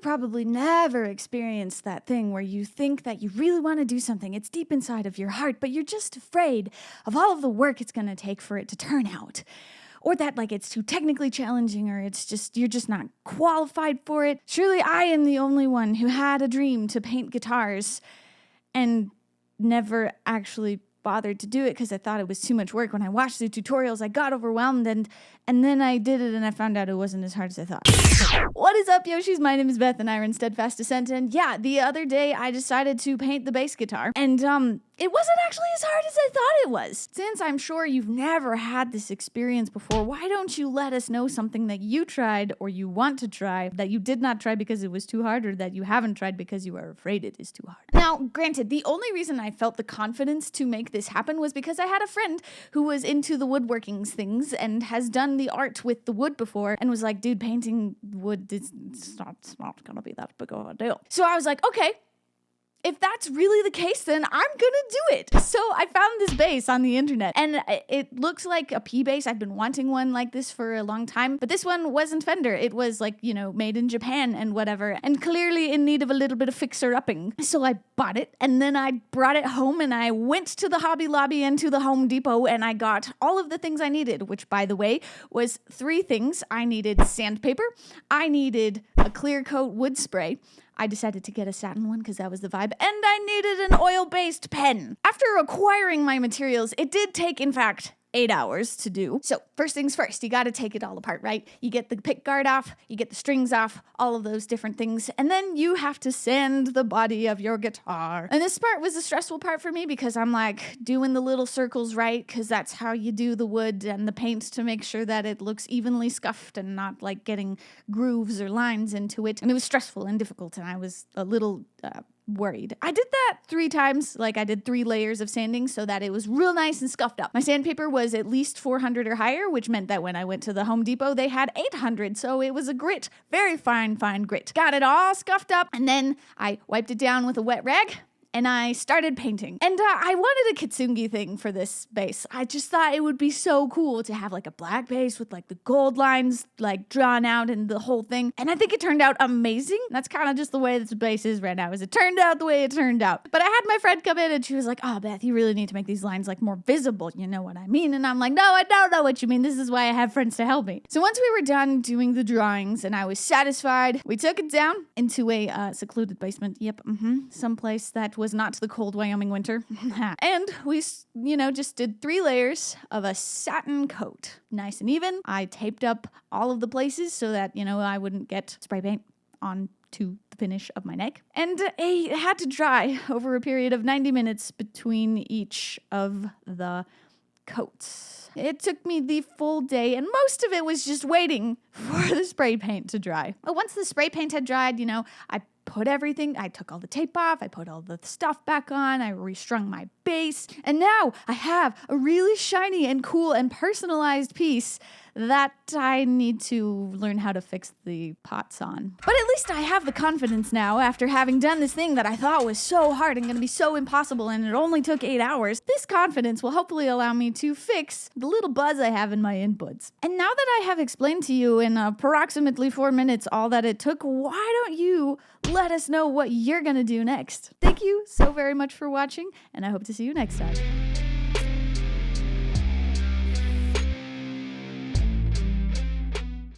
You've probably never experienced that thing where you think that you really want to do something. It's deep inside of your heart, but you're just afraid of all of the work it's going to take for it to turn out. Or that like it's too technically challenging, or you're just not qualified for it. Surely I am the only one who had a dream to paint guitars and never actually bothered to do it because I thought it was too much work. When I watched the tutorials, I got overwhelmed, and then I did it and I found out it wasn't as hard as I thought. What is up, Yoshis? My name is Beth and I are in Steadfast, Ascent, and yeah, the other day I decided to paint the bass guitar, and it wasn't actually as hard as I thought it was. Since I'm sure you've never had this experience before, why don't you let us know something that you tried or you want to try that you did not try because it was too hard, or that you haven't tried because you are afraid it is too hard. Now, granted, the only reason I felt the confidence to make this happen was because I had a friend who was into the woodworkings things and has done the art with the wood before and was like, dude, painting wood, it's not gonna be that big of a deal. So I was like, okay, if that's really the case, then I'm gonna do it. So I found this bass on the internet, and it looks like a P bass. I've been wanting one like this for a long time, but this one wasn't Fender. It was like, you know, made in Japan and whatever, and clearly in need of a little bit of fixer-upping. So I bought it, and then I brought it home, and I went to the Hobby Lobby and to the Home Depot, and I got all of the things I needed, which, by the way, was 3 things. I needed sandpaper, I needed a clear coat wood spray, I decided to get a satin one because that was the vibe, and I needed an oil-based pen. After acquiring my materials, it did take, in fact, 8 hours to do. So first things first, you got to take it all apart, right? You get the pick guard off, you get the strings off, all of those different things, and then you have to sand the body of your guitar. And this part was the stressful part for me because I'm like doing the little circles right, because that's how you do the wood and the paint to make sure that it looks evenly scuffed and not like getting grooves or lines into it. And it was stressful and difficult, and I was a little worried. I did that 3 times, like I did 3 layers of sanding so that it was real nice and scuffed up. My sandpaper was at least 400 or higher, which meant that when I went to the Home Depot, they had 800, so it was a grit, very fine grit. Got it all scuffed up, and then I wiped it down with a wet rag, and I started painting. And I wanted a Kitsungi thing for this bass. I just thought it would be so cool to have like a black bass with like the gold lines like drawn out and the whole thing. And I think it turned out amazing. That's kind of just the way this bass is right now, is it turned out the way it turned out. But I had my friend come in and she was like, oh, Beth, you really need to make these lines like more visible. You know what I mean? And I'm like, no, I don't know what you mean. This is why I have friends to help me. So once we were done doing the drawings and I was satisfied, we took it down into a secluded basement. Yep, someplace that was not the cold Wyoming winter. And we, just did 3 layers of a satin coat. Nice and even. I taped up all of the places so that, I wouldn't get spray paint onto the finish of my neck. And it had to dry over a period of 90 minutes between each of the coats. It took me the full day, and most of it was just waiting for the spray paint to dry. But once the spray paint had dried, I took all the tape off, I put all the stuff back on, I restrung my bass, and now I have a really shiny and cool and personalized piece that I need to learn how to fix the pots on. But at least I have the confidence now, after having done this thing that I thought was so hard and going to be so impossible, and it only took 8 hours. This confidence will hopefully allow me to fix the little buzz I have in my inputs. And now that I have explained to you in approximately 4 minutes all that it took, why don't you let us know what you're going to do next? Thank you so very much for watching, and I hope to see you next time.